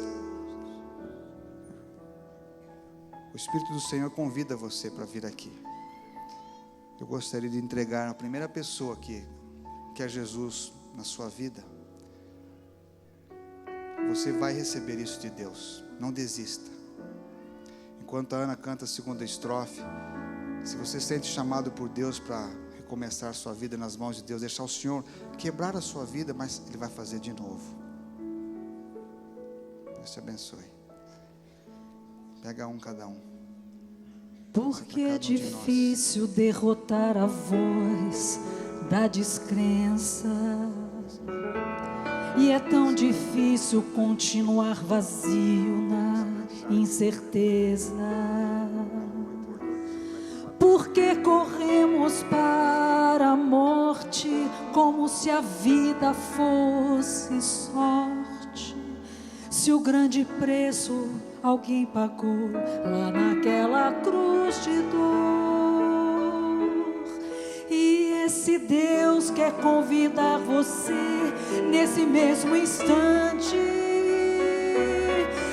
[SPEAKER 1] O Espírito do Senhor convida você para vir aqui. Eu gostaria de entregar a primeira pessoa que é Jesus na sua vida. Você vai receber isso de Deus, não desista. Enquanto a Ana canta a segunda estrofe, se você sente chamado por Deus para recomeçar a sua vida nas mãos de Deus, deixar o Senhor quebrar a sua vida, mas Ele vai fazer de novo. Deus te abençoe. Pega um cada um.
[SPEAKER 2] Porque é difícil derrotar a voz da descrença, e é tão difícil continuar vazio na incerteza. Porque corremos para a morte como se a vida fosse sorte, se o grande preço alguém pagou lá naquela cruz de dor. E esse Deus quer convidar você nesse mesmo instante,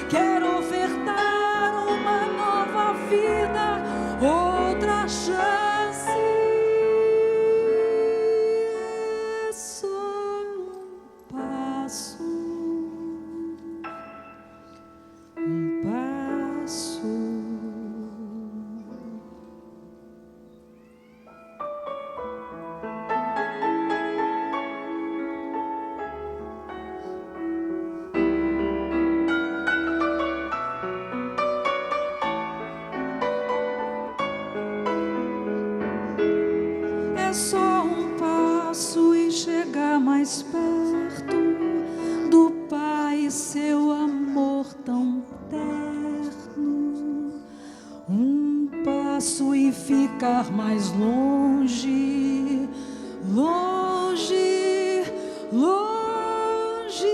[SPEAKER 2] quer ofertar uma nova vida, outra chance. É só um passo, um passo. É só um passo e chegar mais perto do Pai e seu amor tão terno. Um passo e ficar mais longe, longe, longe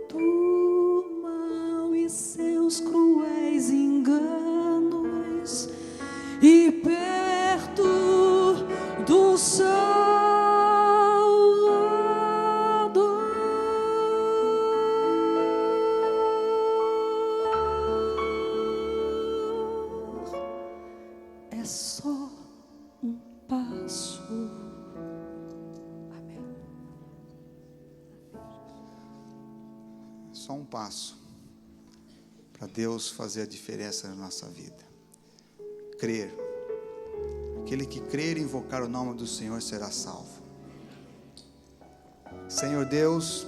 [SPEAKER 2] do mal e seus cruéis enganos, e perto do Salvador. É só um passo. Amém.
[SPEAKER 1] Só um passo para Deus fazer a diferença na nossa vida. Crer. Aquele que crer e invocar o nome do Senhor será salvo. Senhor Deus,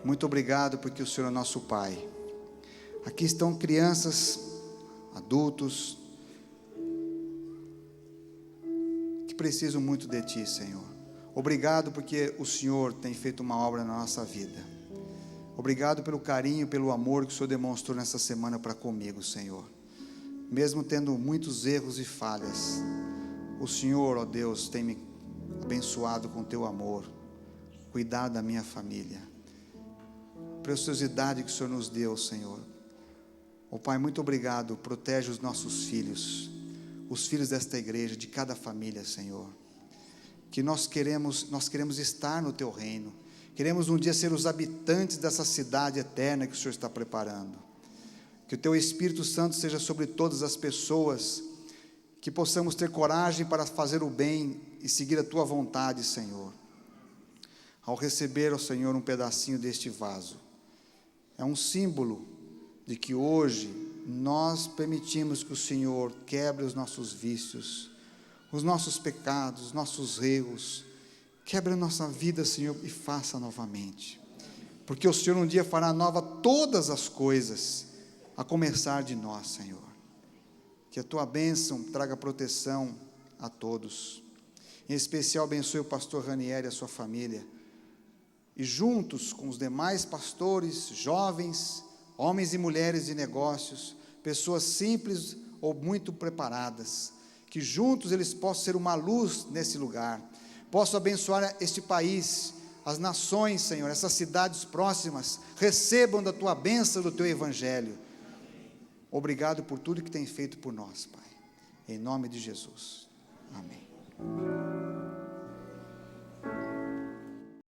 [SPEAKER 1] muito obrigado porque o Senhor é nosso Pai. Aqui estão crianças, adultos, que precisam muito de Ti, Senhor. Obrigado porque o Senhor tem feito uma obra na nossa vida. Obrigado pelo carinho, pelo amor que o Senhor demonstrou nessa semana para comigo, Senhor. Mesmo tendo muitos erros e falhas, o Senhor, ó Deus, tem me abençoado com Teu amor, cuidado da minha família, preciosidade que o Senhor nos deu, Senhor. Ó Pai, muito obrigado, protege os nossos filhos, os filhos desta igreja, de cada família, Senhor, que nós queremos estar no Teu reino, queremos um dia ser os habitantes dessa cidade eterna que o Senhor está preparando. Que o Teu Espírito Santo seja sobre todas as pessoas, que possamos ter coragem para fazer o bem e seguir a Tua vontade, Senhor. Ao receber, ó Senhor, um pedacinho deste vaso, é um símbolo de que hoje nós permitimos que o Senhor quebre os nossos vícios, os nossos pecados, os nossos erros, quebre a nossa vida, Senhor, e faça novamente. Porque o Senhor um dia fará nova todas as coisas, a começar de nós, Senhor. Que a Tua bênção traga proteção a todos. Em especial, abençoe o pastor Ranieri e a sua família. E juntos com os demais pastores, jovens, homens e mulheres de negócios, pessoas simples ou muito preparadas, que juntos eles possam ser uma luz nesse lugar. Possam abençoar este país, as nações, Senhor, essas cidades próximas, recebam da Tua bênção, do Teu evangelho. Obrigado por tudo que tem feito por nós, Pai. Em nome de Jesus. Amém.